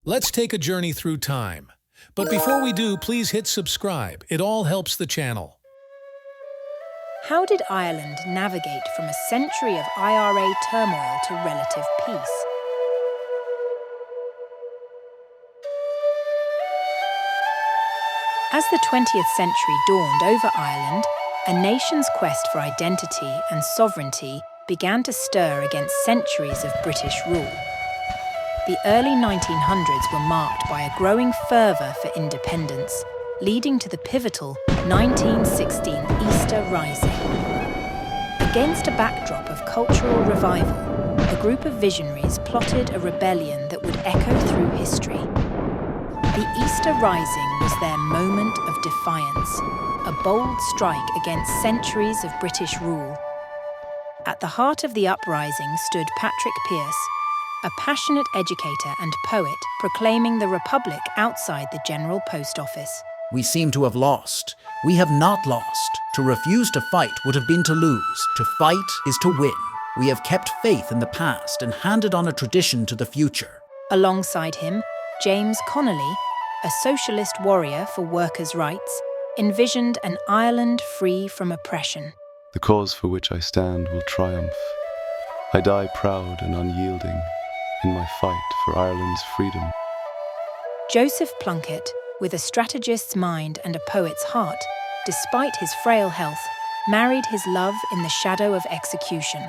Let's take a journey through time. But before we do, please hit subscribe. It all helps the channel. How did Ireland navigate from a century of IRA turmoil to relative peace? As the 20th century dawned over Ireland, a nation's quest for identity and sovereignty began to stir against centuries of British rule. The early 1900s were marked by a growing fervour for independence, leading to the pivotal 1916 Easter Rising. Against a backdrop of cultural revival, a group of visionaries plotted a rebellion that would echo through history. The Easter Rising was their moment of defiance, a bold strike against centuries of British rule. At the heart of the uprising stood Patrick Pearse, a passionate educator and poet proclaiming the Republic outside the General Post Office. We seem to have lost. We have not lost. To refuse to fight would have been to lose. To fight is to win. We have kept faith in the past and handed on a tradition to the future. Alongside him, James Connolly, a socialist warrior for workers' rights, envisioned an Ireland free from oppression. The cause for which I stand will triumph. I die proud and unyielding in my fight for Ireland's freedom. Joseph Plunkett, with a strategist's mind and a poet's heart, despite his frail health, married his love in the shadow of execution.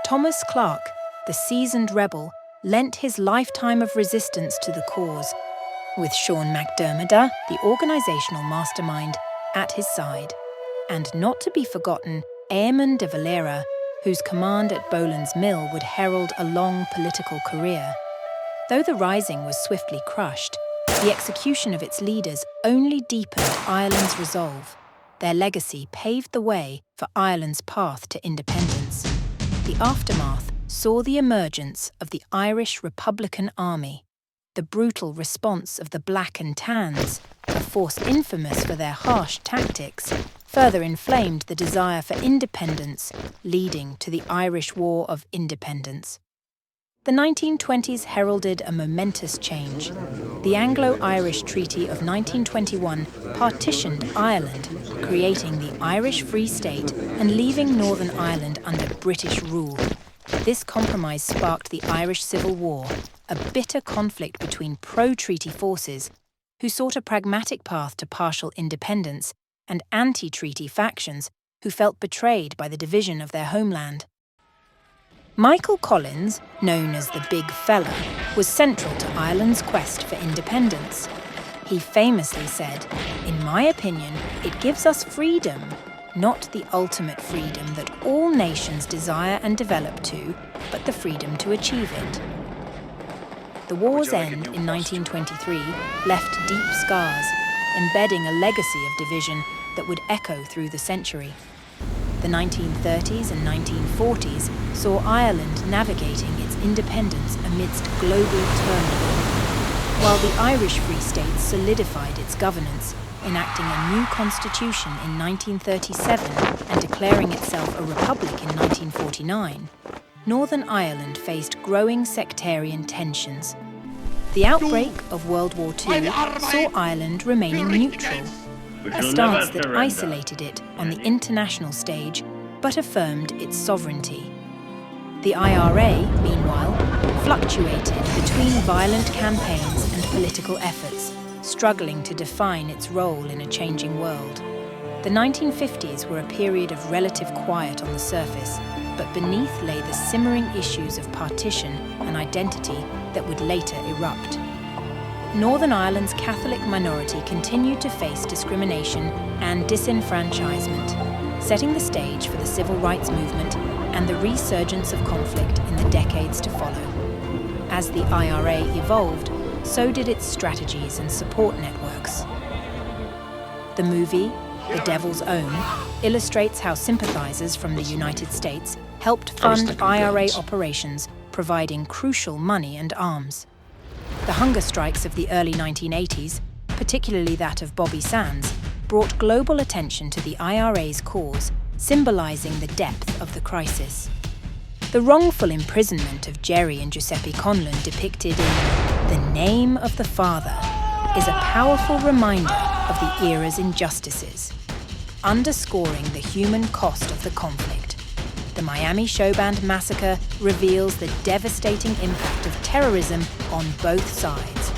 Thomas Clarke, the seasoned rebel, lent his lifetime of resistance to the cause, with Sean McDermott, the organisational mastermind, at his side. And not to be forgotten, Eamon de Valera, whose command at Boland's Mill would herald a long political career. Though the rising was swiftly crushed, the execution of its leaders only deepened Ireland's resolve. Their legacy paved the way for Ireland's path to independence. The aftermath saw the emergence of the Irish Republican Army, the brutal response of the Black and Tans, a force infamous for their harsh tactics, further inflamed the desire for independence, leading to the Irish War of Independence. The 1920s heralded a momentous change. The Anglo-Irish Treaty of 1921 partitioned Ireland, creating the Irish Free State and leaving Northern Ireland under British rule. This compromise sparked the Irish Civil War, a bitter conflict between pro-treaty forces who sought a pragmatic path to partial independence and anti-treaty factions who felt betrayed by the division of their homeland. Michael Collins, known as the Big Fella, was central to Ireland's quest for independence. He famously said, "In my opinion, it gives us freedom, not the ultimate freedom that all nations desire and develop to, but the freedom to achieve it." The war's end in 1923 left deep scars, embedding a legacy of division that would echo through the century. The 1930s and 1940s saw Ireland navigating its independence amidst global turmoil, while the Irish Free State solidified its governance, enacting a new constitution in 1937 and declaring itself a republic in 1949. Northern Ireland faced growing sectarian tensions. The outbreak of World War II saw Ireland remaining neutral, a stance that isolated it on the international stage but affirmed its sovereignty. The IRA, meanwhile, fluctuated between violent campaigns and political efforts, struggling to define its role in a changing world. The 1950s were a period of relative quiet on the surface, but beneath lay the simmering issues of partition and identity that would later erupt. Northern Ireland's Catholic minority continued to face discrimination and disenfranchisement, setting the stage for the civil rights movement and the resurgence of conflict in the decades to follow. As the IRA evolved, so did its strategies and support networks. The movie, The Devil's Own, illustrates how sympathizers from the United States helped fund IRA operations, providing crucial money and arms. The hunger strikes of the early 1980s, particularly that of Bobby Sands, brought global attention to the IRA's cause, symbolizing the depth of the crisis. The wrongful imprisonment of Jerry and Giuseppe Conlon depicted in The name of the Father is a powerful reminder of the era's injustices, underscoring the human cost of the conflict. The Miami Show Band massacre reveals the devastating impact of terrorism on both sides,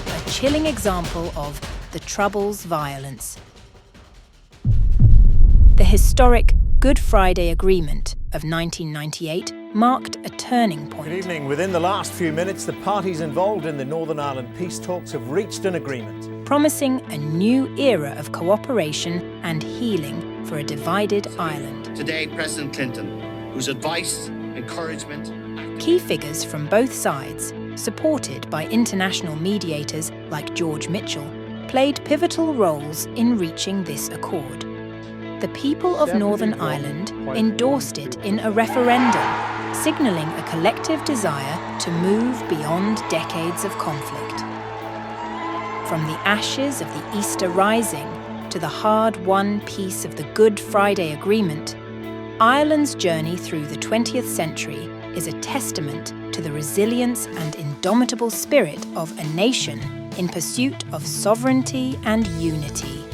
a chilling example of the Troubles' violence. The historic Good Friday Agreement of 1998 marked a turning point. Good evening. Within the last few minutes, the parties involved in the Northern Ireland peace talks have reached an agreement, promising a new era of cooperation and healing for a divided Ireland. Today, President Clinton, whose advice, encouragement... Key figures from both sides, supported by international mediators like George Mitchell, played pivotal roles in reaching this accord. The people of Northern Ireland endorsed it in a referendum, signalling a collective desire to move beyond decades of conflict. From the ashes of the Easter Rising to the hard-won peace of the Good Friday Agreement, Ireland's journey through the 20th century is a testament to the resilience and indomitable spirit of a nation in pursuit of sovereignty and unity.